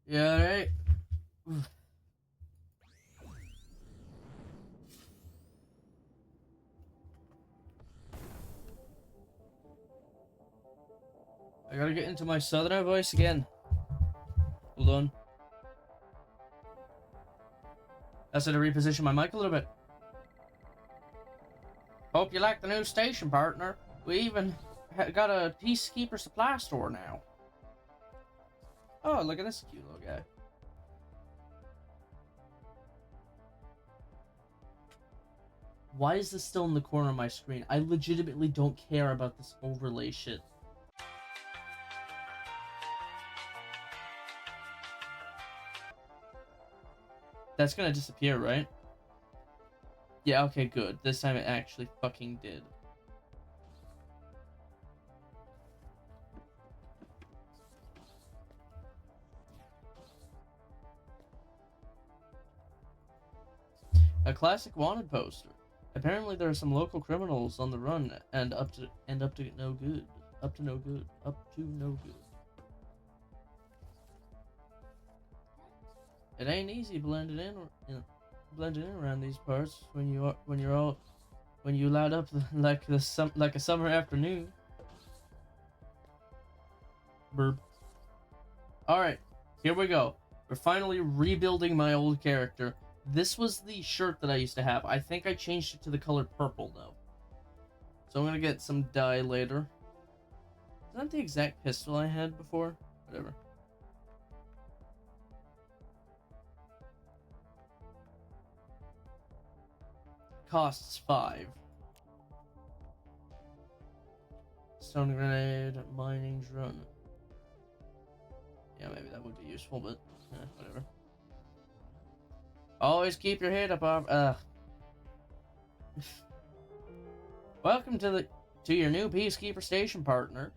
Yeah, right. I gotta get into my southerner voice again. Hold on. That's to reposition my mic a little bit. Hope you like the new station, partner. We even got a Peacekeeper supply store now. Oh, look at this cute little guy. Why is this still in the corner of my screen? I legitimately don't care about this overlay shit. That's gonna disappear, right? Yeah, okay, good. This time it actually fucking did. A classic wanted poster. Apparently there are some local criminals on the run and up to no good. Up to no good. Up to no good. It ain't easy blending in around these parts when you light up like a summer afternoon. Burp. All right, here we go. We're finally rebuilding my old character. This was the shirt that I used to have. I think I changed it to the color purple though. So I'm gonna get some dye later. Is that the exact pistol I had before? Whatever. Costs 5. Stone grenade, mining drone. Yeah, maybe that would be useful, but whatever. Always keep your head up. Welcome to your new Peacekeeper station, partner.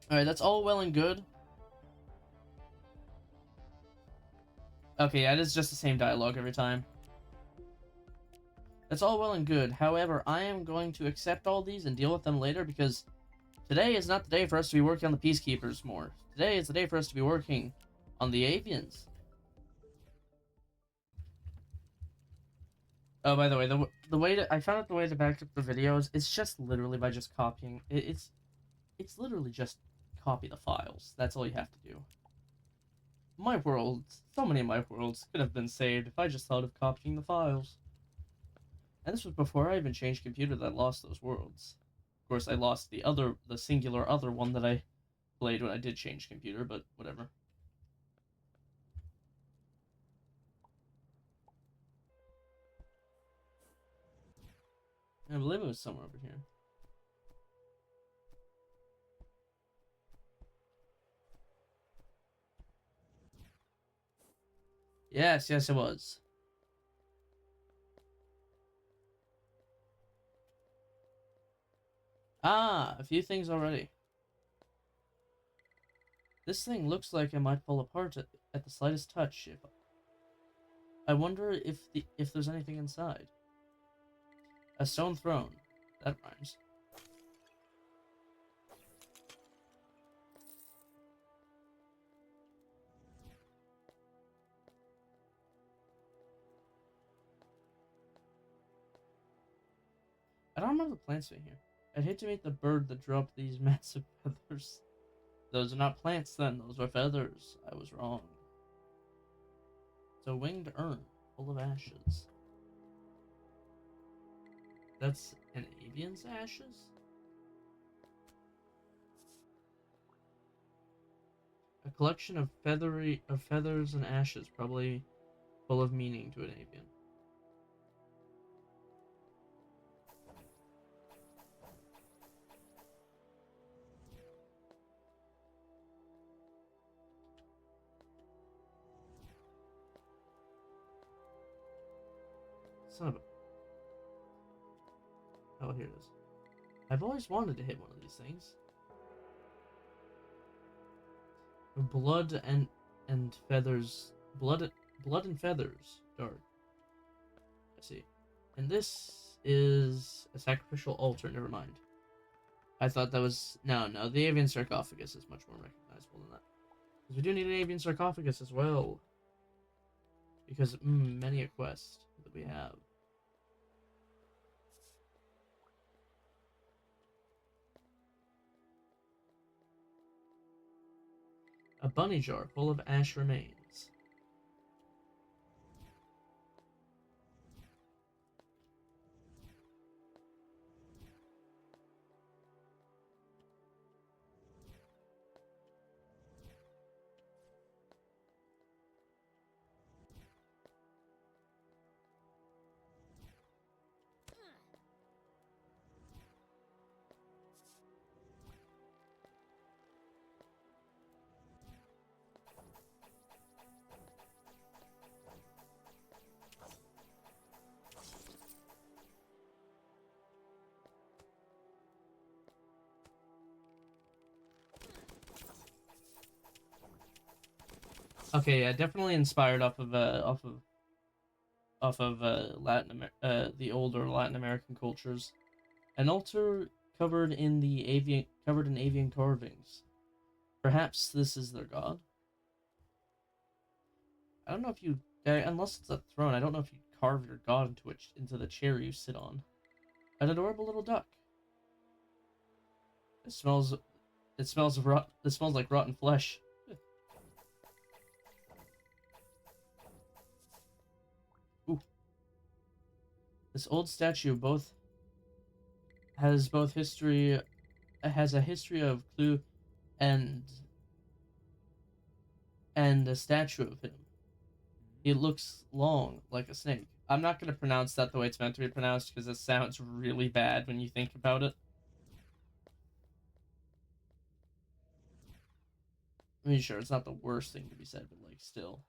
All right, that's all well and good. Okay, yeah, it is just the same dialogue every time. That's all well and good. However, I am going to accept all these and deal with them later because today is not the day for us to be working on the Peacekeepers more. Today is the day for us to be working on the Avians. Oh, by the way, the way to I found out the way to back up the videos. It's just literally by just copying. It's literally just copy the files. That's all you have to do. My worlds, so many of my worlds could have been saved if I just thought of copying the files. And this was before I even changed computer that lost those worlds. Of course, I lost the singular other one that I played when I did change computer, but whatever. I believe it was somewhere over here. Yes, yes, it was. Ah, a few things already. This thing looks like it might fall apart at the slightest touch. If I wonder if there's anything inside. A stone throne. That rhymes. I don't remember the plants in here. I'd hate to meet the bird that dropped these massive feathers. Those are not plants then, those are feathers. I was wrong. It's a winged urn full of ashes. That's an avian's ashes? A collection of feathers and ashes, probably full of meaning to an avian. Son of a... Oh, here it is. I've always wanted to hit one of these things. Blood and feathers. Blood and feathers. Dark. I see. And this is a sacrificial altar. Never mind. I thought that was no, the avian sarcophagus is much more recognizable than that. Because we do need an avian sarcophagus as well. Because many a quest that we have. A bunny jar full of ash remains. Okay, yeah, definitely inspired off of the older Latin American cultures. An altar covered in avian carvings. Perhaps this is their god. I don't know if you, unless it's a throne. I don't know if you carve your god into the chair you sit on. An adorable little duck. It smells. It smells rot. It smells like rotten flesh. Ooh. This old statue has both history. Has a history of clue, and a statue of him. He looks long, like a snake. I'm not gonna pronounce that the way it's meant to be pronounced because it sounds really bad when you think about it. I mean, sure, it's not the worst thing to be said, but like, still.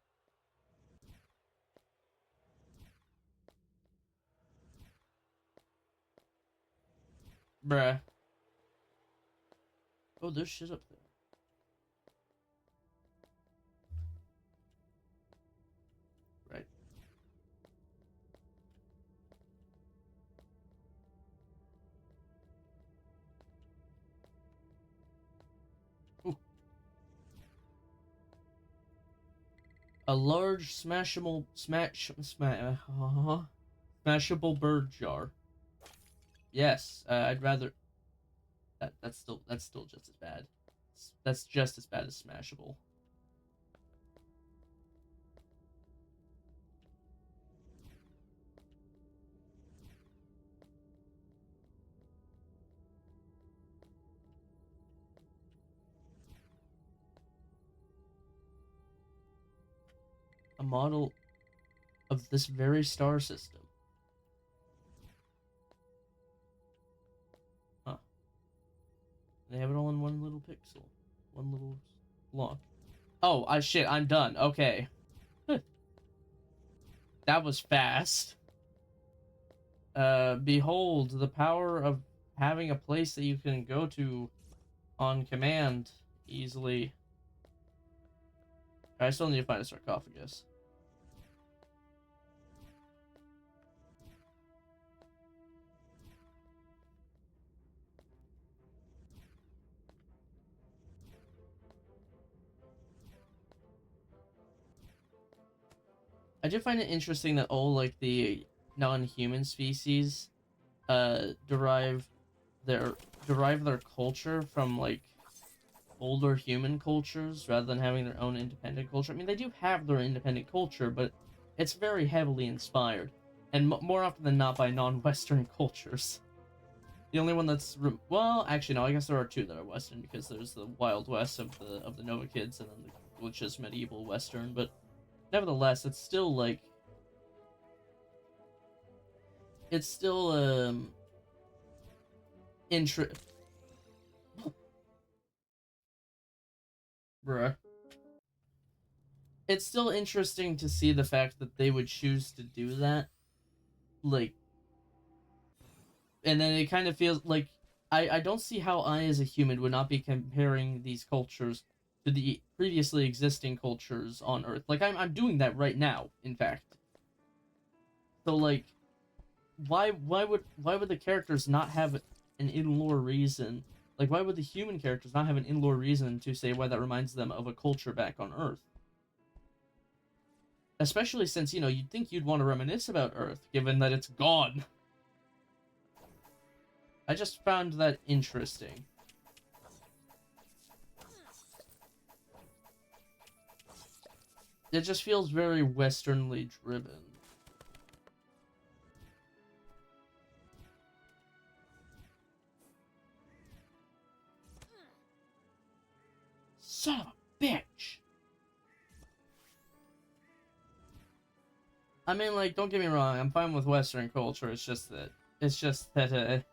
Bruh. Oh, there's shit up there. Right. Ooh. A large smashable bird jar. Yes, I'd rather. That's still just as bad. That's just as bad as smashable. A model of this very star system. Huh. They have it all in one little pixel. One little block. Oh, shit, I'm done. Okay. That was fast. Behold the power of having a place that you can go to on command easily. I still need to find a sarcophagus. I do find it interesting that all like the non-human species derive their culture from like older human cultures rather than having their own independent culture. I mean, they do have their independent culture, but it's very heavily inspired, and more often than not by non-Western cultures. The only one that's well, actually no, I guess there are two that are Western because there's the Wild West of the Nova Kids, and then which is medieval Western. But nevertheless, it's still like it's still intro. Bruh. It's still interesting to see the fact that they would choose to do that, like, and then it kind of feels like I don't see how I as a human would not be comparing these cultures to the previously existing cultures on Earth. Like I'm doing that right now, in fact. So like, why would the characters not have an in-lore reason Like, why would the human characters not have an in-lore reason to say why that reminds them of a culture back on Earth? Especially since, you know, you'd think you'd want to reminisce about Earth, given that it's gone. I just found that interesting. It just feels very westernly driven. Son of a bitch! I mean, like, don't get me wrong, I'm fine with Western culture, it's just that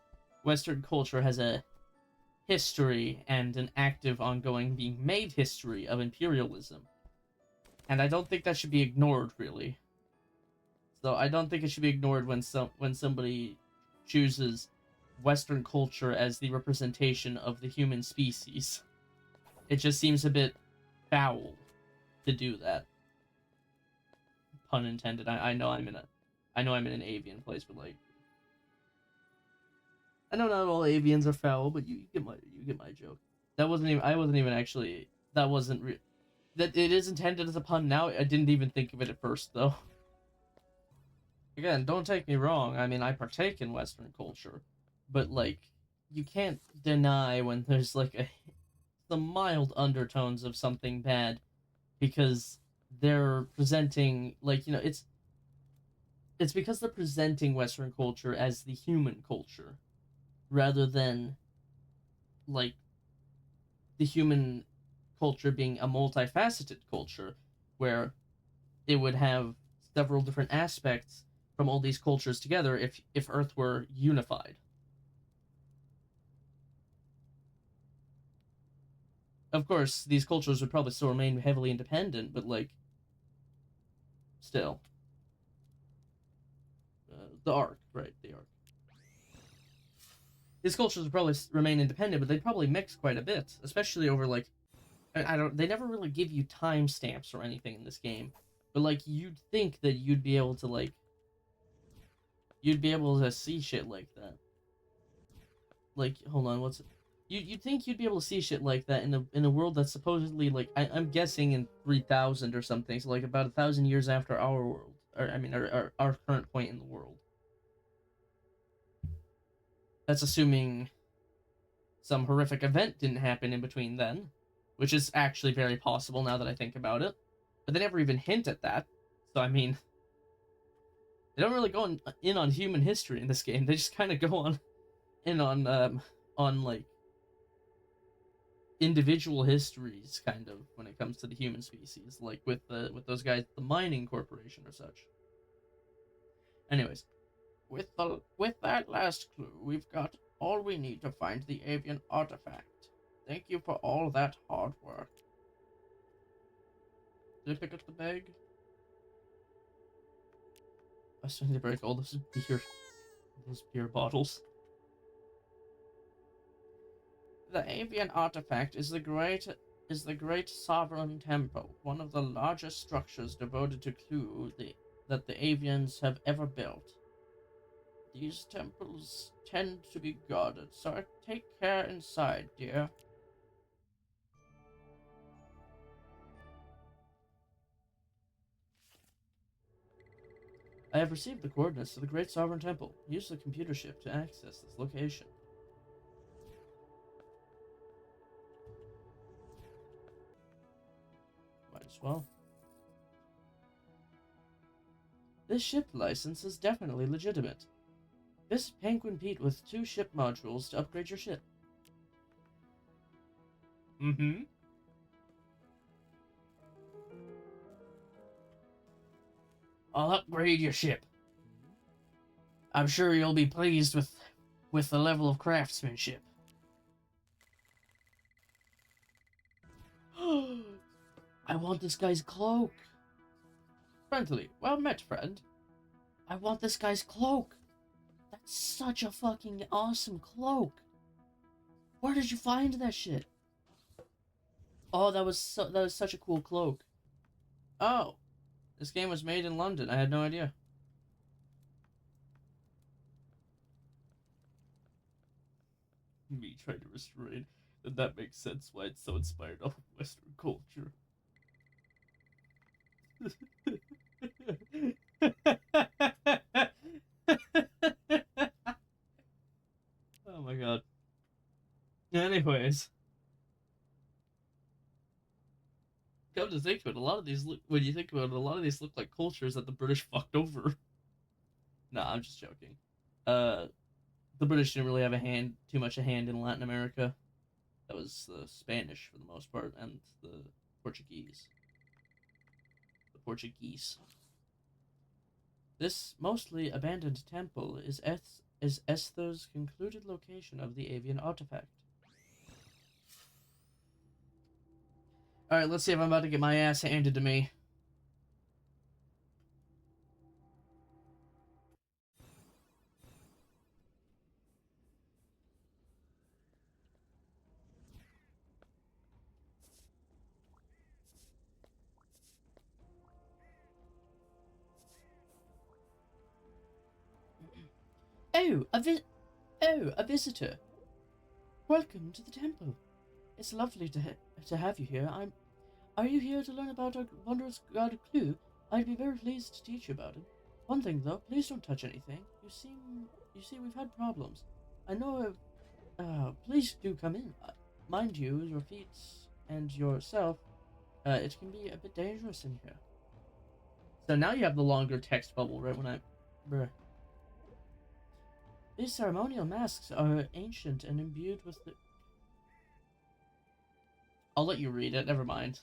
Western culture has a history and an active, ongoing, being made history of imperialism. And I don't think that should be ignored, really. So I don't think it should be ignored when somebody chooses Western culture as the representation of the human species. It just seems a bit foul to do that. Pun intended. I know I'm in an avian place, but like, I know not all avians are foul, but you get my joke. That wasn't even I wasn't even actually that wasn't that it is intended as a pun now. I didn't even think of it at first though. Again, don't take me wrong. I mean, I partake in Western culture, but like, you can't deny when there's like some mild undertones of something bad because they're presenting, like, you know, it's because they're presenting Western culture as the human culture rather than like the human culture being a multifaceted culture where it would have several different aspects from all these cultures together if Earth were unified. Of course, these cultures would probably still remain heavily independent, but like, still, the arc, right? The arc. These cultures would probably remain independent, but they'd probably mix quite a bit, especially over like, I don't. They never really give you timestamps or anything in this game, but like, you'd think that you'd be able to see shit like that. Like, hold on, what's it? You'd think you'd be able to see shit like that in a world that's supposedly like, I'm guessing in 3000 or something, so like about 1,000 years after our world, or I mean our current point in the world. That's assuming some horrific event didn't happen in between then, which is actually very possible now that I think about it. But they never even hint at that. So I mean, they don't really go in on human history in this game. They just kind of go in on like individual histories, kind of, when it comes to the human species, like with those guys, the mining corporation or such. Anyways, with that last clue, we've got all we need to find the avian artifact. Thank you for all that hard work. Did I pick up the bag? I still need to break all those beer bottles. The avian artifact is the great sovereign temple, one of the largest structures devoted to Clue that the avians have ever built. These temples tend to be guarded, so take care inside, dear. I have received the coordinates to the Great Sovereign Temple. Use the computer chip to access this location. Might as well. This ship license is definitely legitimate. Visit Penguin Pete with 2 ship modules to upgrade your ship. Mm-hmm. I'll upgrade your ship. I'm sure you'll be pleased with the level of craftsmanship. I want this guy's cloak. Friendly. Well met, friend. I want this guy's cloak. That's such a fucking awesome cloak. Where did you find that shit? Oh, that was such a cool cloak. Oh, this game was made in London. I had no idea. Me trying to restrain, then that makes sense why it's so inspired off of Western culture. Oh my god. Anyways, come to think of it, a lot of these look, when you think about it, a lot of these look like cultures that the British fucked over. Nah, I'm just joking. Uh, the British didn't really have too much a hand in Latin America. That was the Spanish for the most part, and the Portuguese. The Portuguese. This mostly abandoned temple is Esther's concluded location of the avian artifact. Alright, let's see if I'm about to get my ass handed to me. Oh, a visitor. Welcome to the temple. It's lovely to have you here. Are you here to learn about our wondrous god Clue? I'd be very pleased to teach you about him. One thing though, please don't touch anything. You see, we've had problems. I know. Please do come in. Mind you, your feet and yourself. It can be a bit dangerous in here. So now you have the longer text bubble, right? Bruh. These ceremonial masks are ancient and imbued with the. I'll let you read it. Never mind.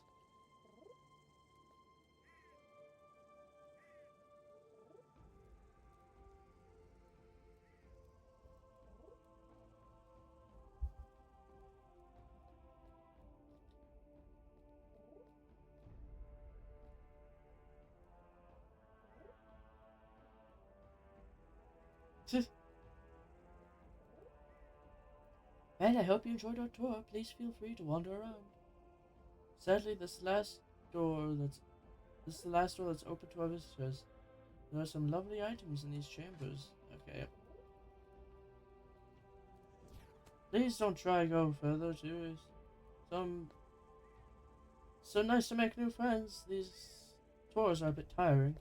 Well, I hope you enjoyed our tour. Please feel free to wander around. Sadly, this is the last door that's open to our visitors. There are some lovely items in these chambers. Okay. Please don't try to go further too. Some so nice to make new friends. These tours are a bit tiring.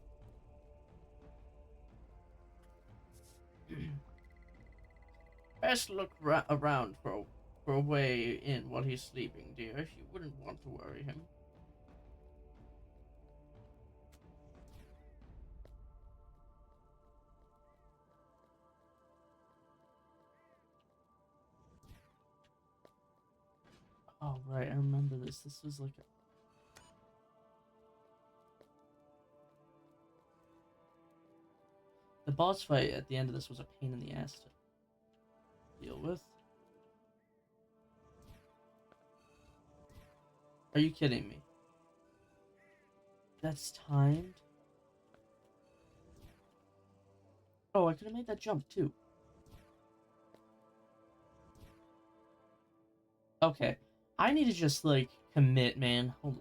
Best look around for a way in while he's sleeping, dear. You wouldn't want to worry him. Oh, right, I remember this. This was like a... The boss fight at the end of this was a pain in the ass to deal with. Are you kidding me? That's timed? Oh, I could have made that jump too. Okay. I need to just, like, commit, man. Hold on.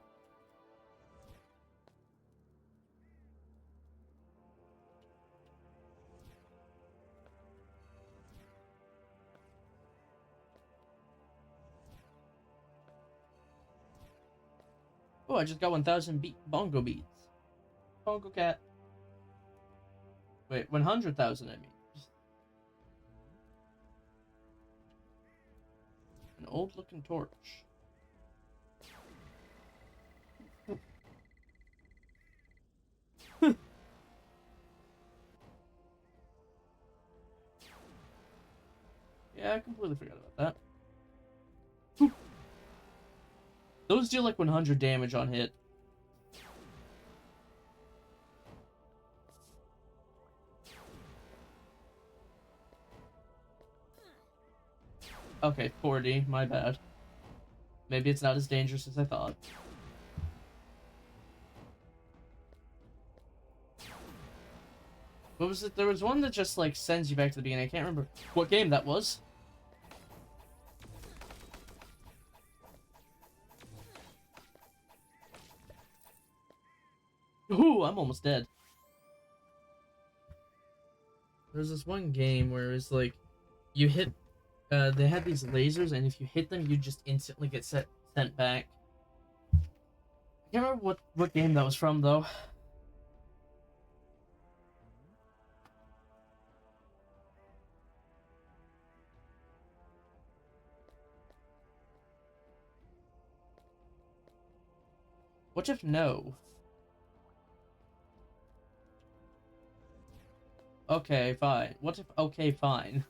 Oh, I just got 1,000 bongo beats. Bongo cat. Wait, 100,000 I mean. An old looking torch. Yeah, I completely forgot about that. Those deal like 100 damage on hit. Okay, 40, my bad. Maybe it's not as dangerous as I thought. What was it? There was one that just, like, sends you back to the beginning. I can't remember what game that was. Ooh, I'm almost dead. There's this one game where it's like, you hit They had these lasers, and if you hit them, you just instantly get sent back. I can't remember what game that was from though. What if no? Okay, fine. What if okay, fine?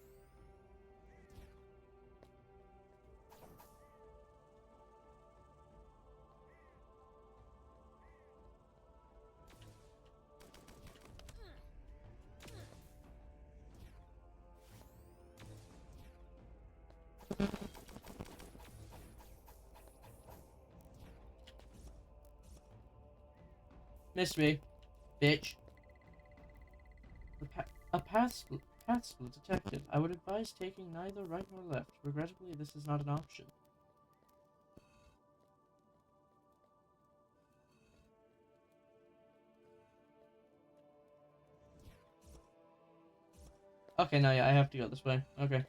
Missed me, bitch. A path split detected. I would advise taking neither right nor left. Regrettably, this is not an option. Okay, no, yeah, I have to go this way. Okay.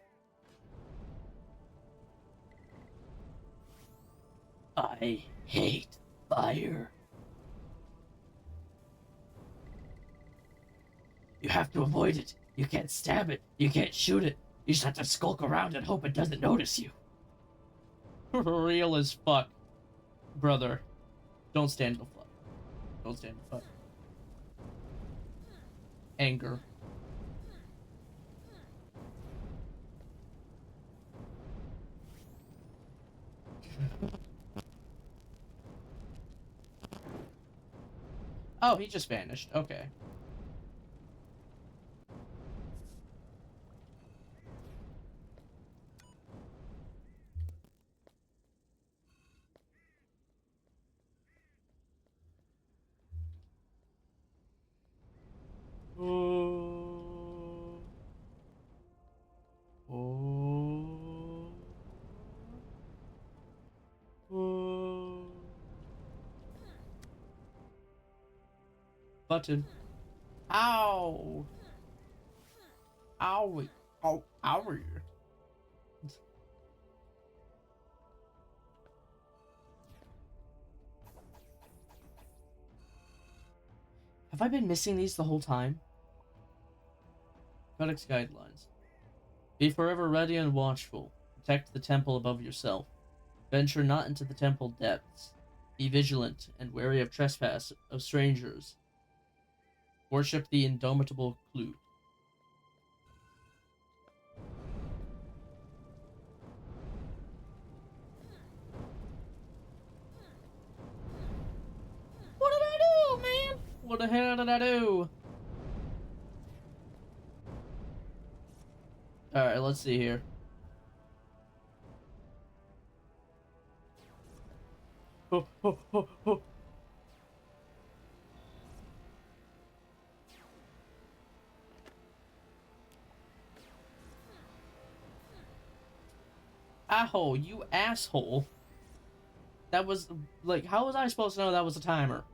I hate fire. You have to avoid it. You can't stab it. You can't shoot it. You just have to skulk around and hope it doesn't notice you. Real as fuck, brother. Don't stand the fuck. Don't stand the fuck. Anger. Oh, he just vanished. Okay. Oh. Oh. Oh. Button. Ow. Owie. Oh, owie. Have I been missing these the whole time? Codex Guidelines. Be forever ready and watchful. Protect the temple above yourself. Venture not into the temple depths. Be vigilant and wary of trespass of strangers. Worship the indomitable Clue. What did I do, man? What the hell did I do? Alright, let's see here. Oh, oh, oh, oh. Ow, you asshole. That was, like, how was I supposed to know that was a timer?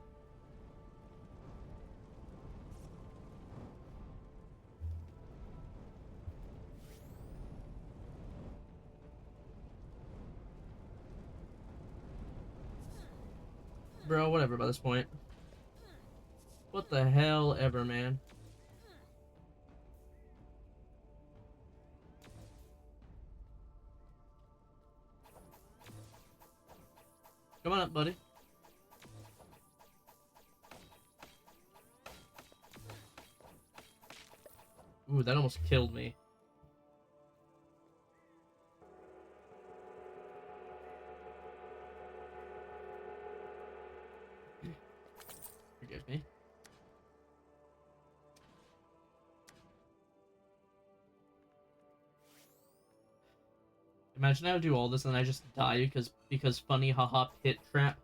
Bro, whatever by this point. What the hell ever, man. Come on up, buddy. Ooh, that almost killed me. Forgive me. Imagine I do all this and I just die because funny haha pit trap.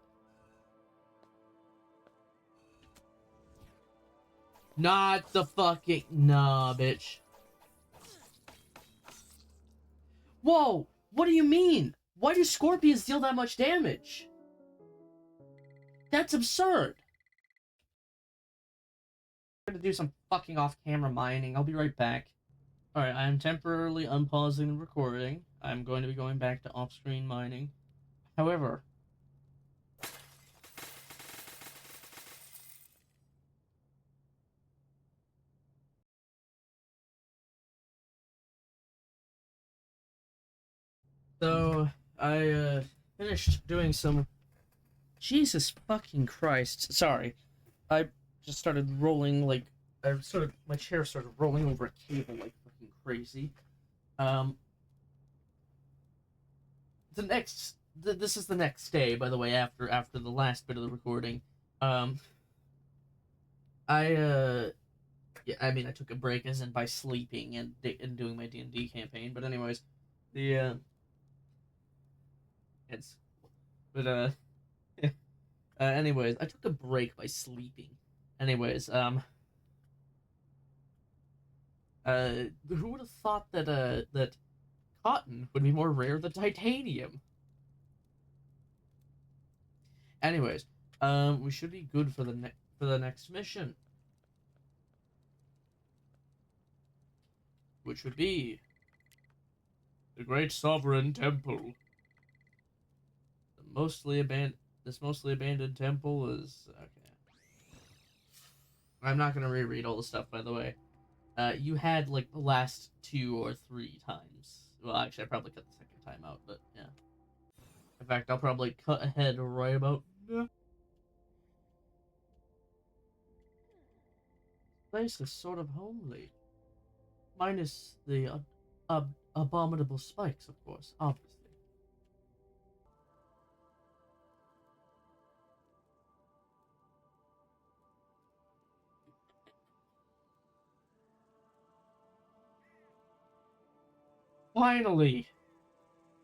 Not the fucking nah, bitch. Whoa! What do you mean? Why do scorpions deal that much damage? That's absurd. I'm gonna do some fucking off-camera mining. I'll be right back. Alright, I am temporarily unpausing the recording. I'm going to be going back to off-screen mining. However, so I finished doing some. Jesus fucking Christ! Sorry, I just started rolling like my chair started rolling over a cable like fucking crazy. Um, this is the next day, by the way. After the last bit of the recording, um, I yeah, I mean I took a break as in by sleeping and doing my D&D campaign. But anyways, the it's but anyways, I took a break by sleeping. Anyways, who would have thought that that cotton would be more rare than titanium? Anyways, we should be good for the next mission, which would be the Great Sovereign Temple. The mostly abandoned. This mostly abandoned temple is okay. I'm not gonna reread all the stuff, by the way. You had like the last 2 or 3 times. Well, actually, I probably cut the second time out, but yeah. In fact, I'll probably cut ahead right about now. Place is sort of homely, minus the abominable spikes, of course, obviously. Finally,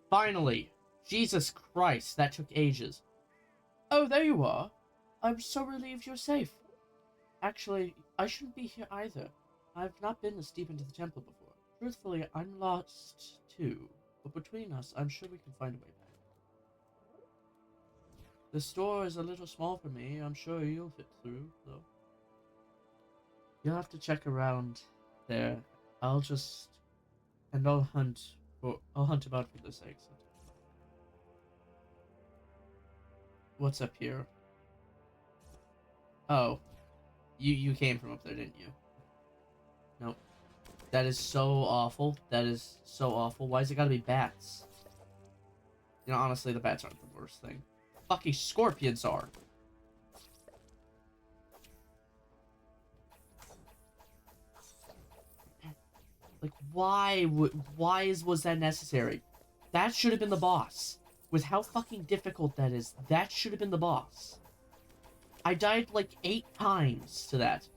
finally, Jesus Christ, that took ages. Oh, there you are. I'm so relieved you're safe. Actually, I shouldn't be here either. I've not been this deep into the temple before. Truthfully, I'm lost too. But between us, I'm sure we can find a way back. The store is a little small for me. I'm sure you'll fit through, though. You'll have to check around there. I'll just... And I'll hunt about for this exit. What's up here? Oh. You came from up there, didn't you? Nope. That is so awful. That is so awful. Why's it gotta be bats? You know, honestly, the bats aren't the worst thing. Fucking scorpions are. Like, was that necessary? That should have been the boss. With how fucking difficult that is, that should have been the boss. I died like 8 times to that.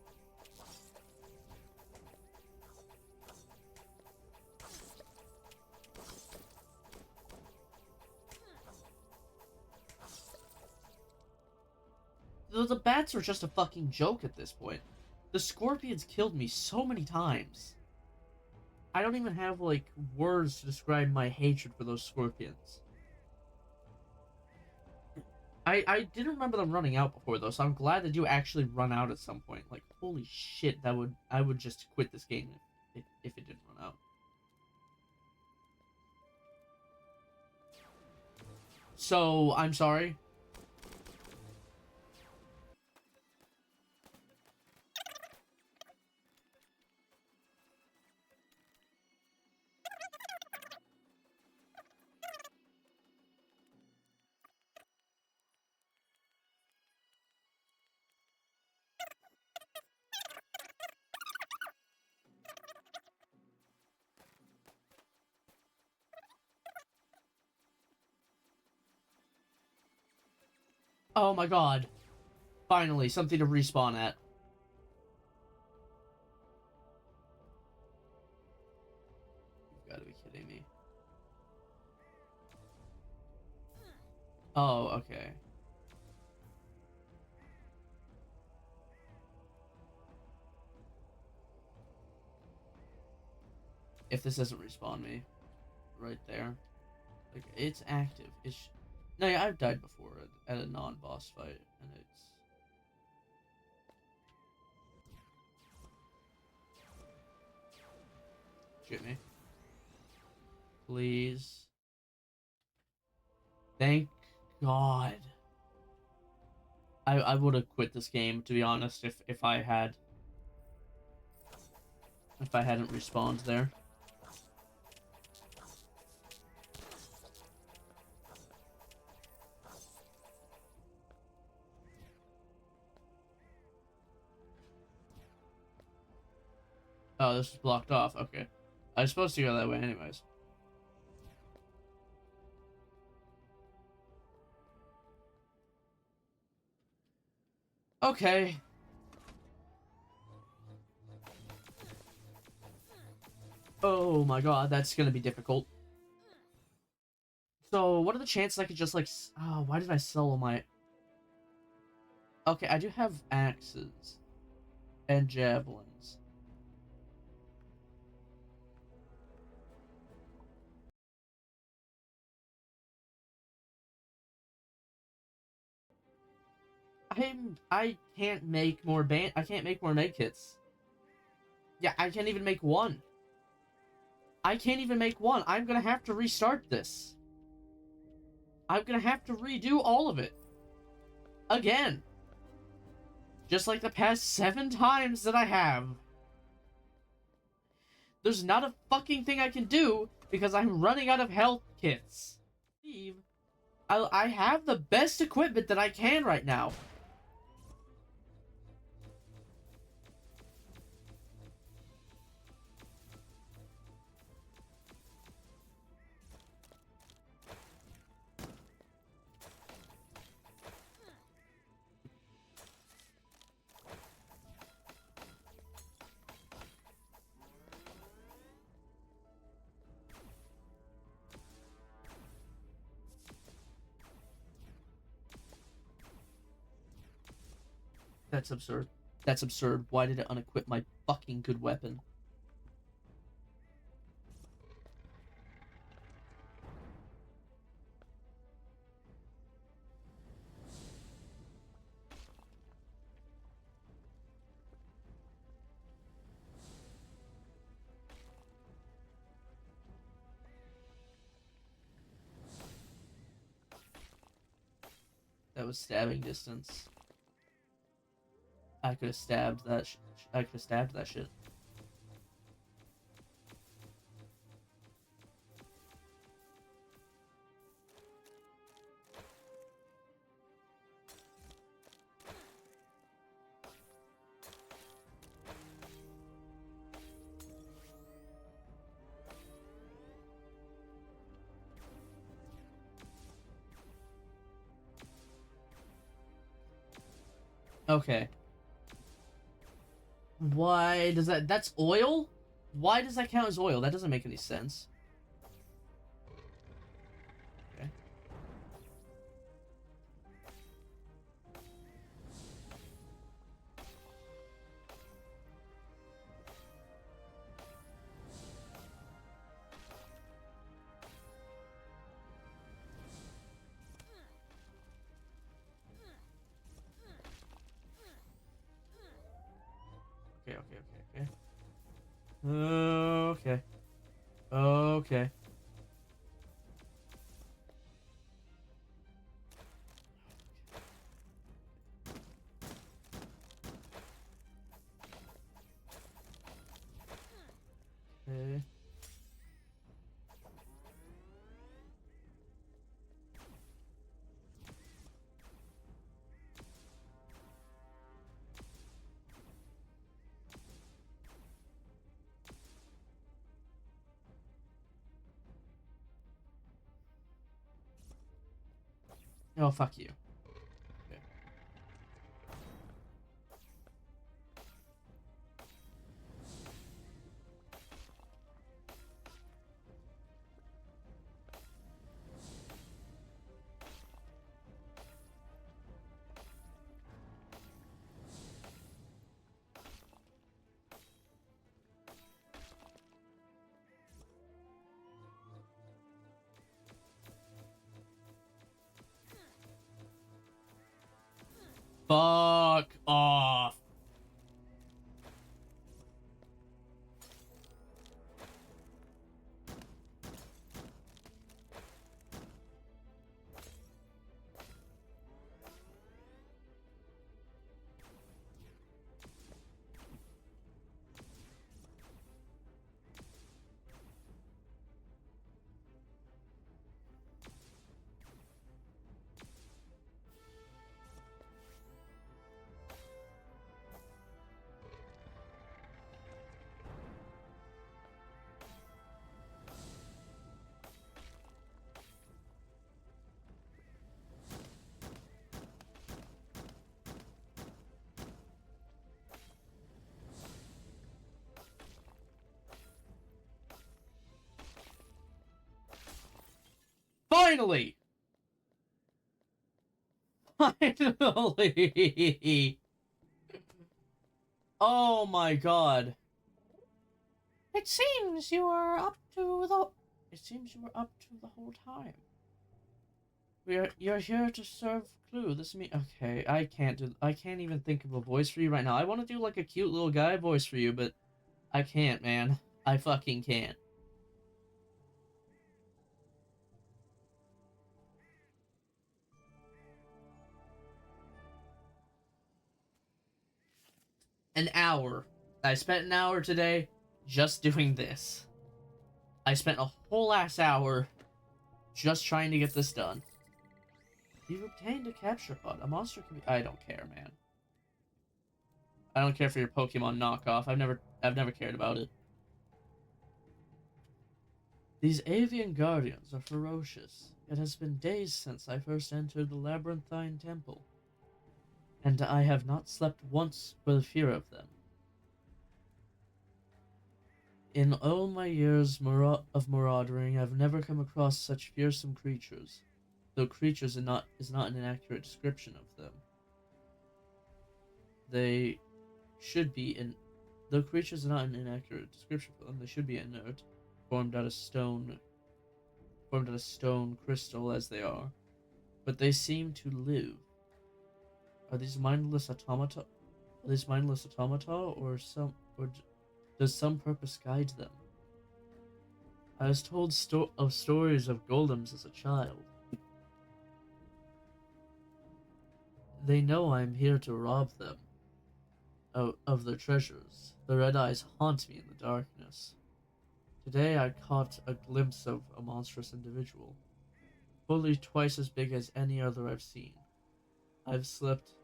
The bats are just a fucking joke at this point. The scorpions killed me so many times. I don't even have, like, words to describe my hatred for those scorpions. I didn't remember them running out before, though, so I'm glad they do actually run out at some point. Like, holy shit, I would just quit this game if it didn't run out. So, I'm sorry. Oh my god. Finally, something to respawn at. You've got to be kidding me. Oh, okay. If this doesn't respawn me, right there. Like, it's active. No, yeah, I've died before at a non-boss fight, and it's... Shoot me. Please. Thank God. I would have quit this game, to be honest, if I hadn't respawned there. Oh, this is blocked off. Okay. I was supposed to go that way anyways. Okay. Oh my god, that's gonna be difficult. So, what are the chances I could just, like... Oh, why did I sell all my... Okay, I do have axes. And javelins. I can't make more I can't make more med kits. Yeah, I can't even make one. I can't even make one. I'm gonna have to restart this. I'm gonna have to redo all of it. Again. Just like the past 7 times that I have. There's not a fucking thing I can do because I'm running out of health kits. Steve, I have the best equipment that I can right now. That's absurd. That's absurd. Why did it unequip my fucking good weapon? That was stabbing distance. I could have stabbed that. I could have stabbed that shit. Okay. Why does that... That's oil? Why does that count as oil? That doesn't make any sense. Okay. Okay, okay, okay, okay. Okay. Okay. Okay. Oh, fuck you. Okay. Fuck off. Finally! Finally! Oh my god. It seems you were up to the... It seems you were up to the whole time. You're here to serve Clue. This me. Okay, I can't even think of a voice for you right now. I want to do like a cute little guy voice for you, but I can't, man. I fucking can't. An hour. I spent an hour today just doing this. I spent a whole ass hour just trying to get this done. You've obtained a capture pod. A monster can be... I don't care, man. I don't care for your Pokemon knockoff. I've never cared about it. These avian guardians are ferocious. It has been days since I first entered the labyrinthine temple, and I have not slept once for the fear of them. In all my years of marauding, I've never come across such fearsome creatures, though creatures is not an inaccurate description of them. They should be in Though creatures are not an inaccurate description for them, they should be inert, formed out of stone crystal as they are. But they seem to live. Are these mindless automata? Or does some purpose guide them? I was told of stories of golems as a child. They know I am here to rob them of their treasures. The red eyes haunt me in the darkness. Today I caught a glimpse of a monstrous individual, fully twice as big as any other I've seen. I've slept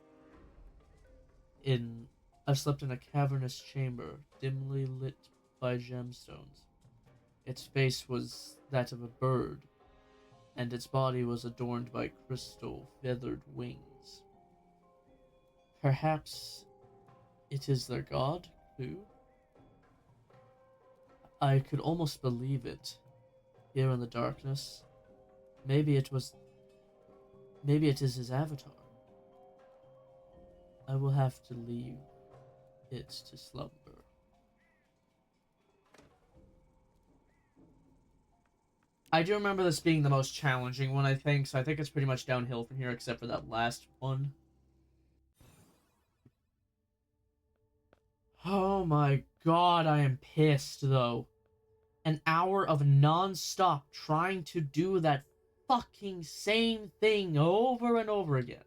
in I've slept in a cavernous chamber, dimly lit by gemstones. Its face was that of a bird, and its body was adorned by crystal feathered wings. Perhaps it is their god, Clue? I could almost believe it, here in the darkness. Maybe it was maybe it is his avatar. I will have to leave it to slumber. I do remember this being the most challenging one, I think, so I think it's pretty much downhill from here except for that last one. Oh my god, I am pissed, though. An hour of non-stop trying to do that fucking same thing over and over again.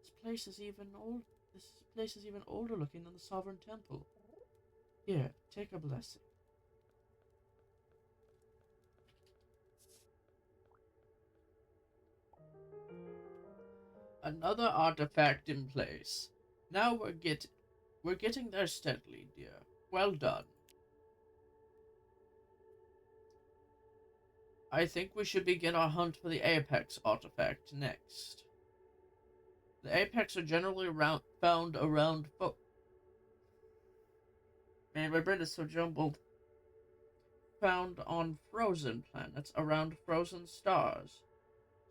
This place is even old. This place is even older looking than the Sovereign Temple. Here, take a blessing. Another artifact in place. Now we're getting there steadily, dear. Well done. I think we should begin our hunt for the Apex artifact next. The Apex are generally found around... Oh. Man, my brain is so jumbled. Found on frozen planets around frozen stars.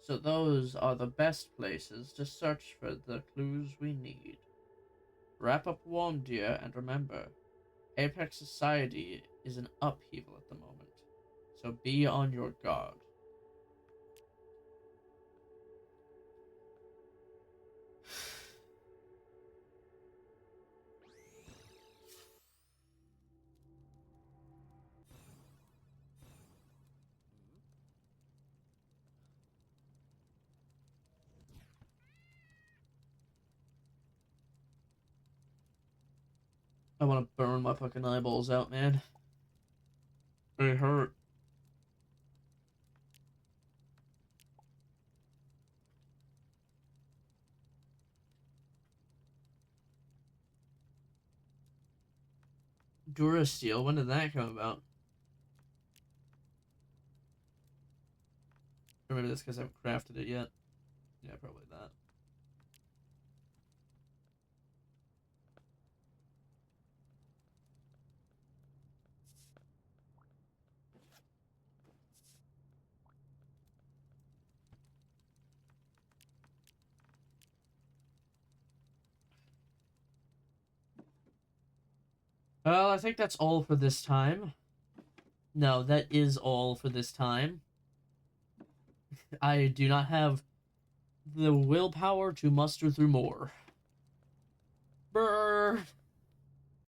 So those are the best places to search for the clues we need. Wrap up warm, dear, and remember, Apex Society is in upheaval at the moment. So be on your guard. I want to burn my fucking eyeballs out, man. They hurt. Durasteel, when did that come about? Or maybe that's because I haven't crafted it yet. Yeah, probably that. Well, I think that's all for this time. No, that is all for this time. I do not have the willpower to muster through more. Brr.